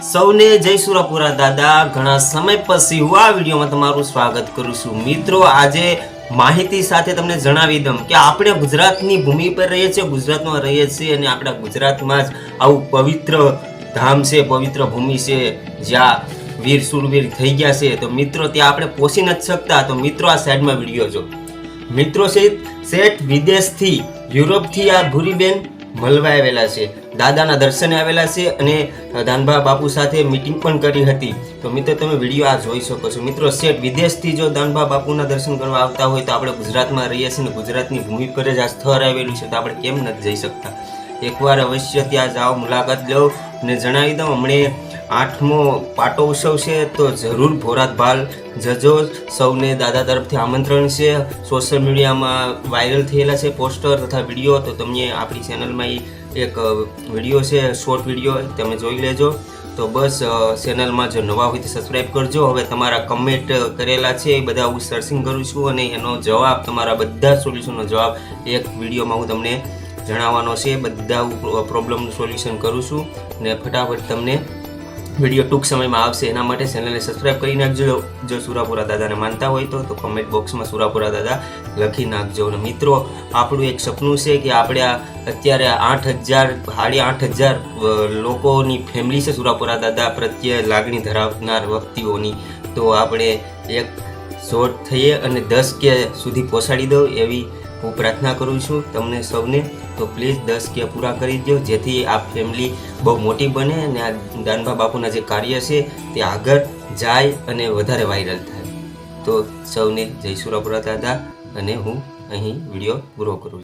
સૌને જય સુરાપુરા દાદા। ઘણા સમય પછી હું આ વિડીયોમાં તમારું સ્વાગત કરું છું। મિત્રો, આજે માહિતી સાથે તમને જણાવી દઉં કે આપણે ગુજરાતની ભૂમિ પર રહીએ છીએ, ગુજરાતમાં રહીએ છીએ અને આપણા ગુજરાતમાં જ આવું પવિત્ર ધામ છે, પવિત્ર ભૂમિ છે જ્યાં વીર સુરવીર થઈ ગયા છે। તો મિત્રો, ત્યાં આપણે પહોંચી નથી શકતા। તો મિત્રો, આ સાઈડમાં વિડીયો જો મિત્રો શેઠ વિદેશથી યુરોપથી આ ભૂરીબેન મળવા આવેલા છે, દાદાના દર્શને આવેલા છે અને દાનભા બાપુ સાથે મીટિંગ પણ કરી હતી। તો મિત્રો, તમે વિડીયો આ જોઈ શકો છો। મિત્રો, શેઠ વિદેશથી જો દાનભા બાપુના દર્શન કરવા આવતા હોય તો આપણે ગુજરાતમાં રહીએ છીએ ને ગુજરાતની ભૂમિ પર જ આ સ્થળ આવેલું છે, તો આપણે કેમ નથી જઈ શકતા? એકવાર અવશ્ય ત્યાં જાઓ, મુલાકાત લો અને જણાવી દઉં, હમણે 8મો પાટોત્સવ છે, તો જરૂર ભોરાતભાલ જજો। સૌને દાદા તરફથી આમંત્રણ છે। સોશિયલ મીડિયામાં વાયરલ થયેલા છે પોસ્ટર તથા વિડીયો, તો તમને આપણી ચેનલમાં એક વિડીયો છે, શોર્ટ વિડીયો, તમે જોઈ લેજો। તો બસ ચેનલમાં જો નવા હોય તો સબસ્ક્રાઈબ કરજો। હવે તમારા કમેન્ટ કરેલા છે એ બધા હું સર્ચિંગ કરું છું અને એનો જવાબ, તમારા બધા સોલ્યુશનનો જવાબ એક વિડીયોમાં હું તમને જણાવવાનો છે। બધા પ્રોબ્લેમનું સોલ્યુશન કરું છું ને ફટાફટ તમને વિડીયો ટૂંક સમયમાં આવશે। એના માટે ચેનલને સબસ્ક્રાઈબ કરી નાખજો। જો સુરાપુરા દાદાને માનતા હોય તો કોમેન્ટ બોક્સમાં સુરાપુરા દાદા લખી નાખજો। અને મિત્રો, આપણું એક સપનું છે કે આપણે અત્યારે 8,000 લોકોની ફેમિલી છે સુરાપુરા દાદા પ્રત્યે લાગણી ધરાવનાર વ્યક્તિઓની। તો આપણે એક શોર્ટ થઈએ અને 10K સુધી પહોંચાડી દો એવી હું પ્રાર્થના કરું છું તમને સૌને। તો પ્લીઝ 10K પૂરા કરી દો, જેથી આ ફેમિલી બહુ મોટી બને અને આ દાનભા બાપુના જે કાર્ય છે તે આગળ જાય અને વધારે વાયરલ થાય। તો સૌને જય સુરાપુરા દાદા, અને હું અહીં વિડીયો પૂરો કરું છું।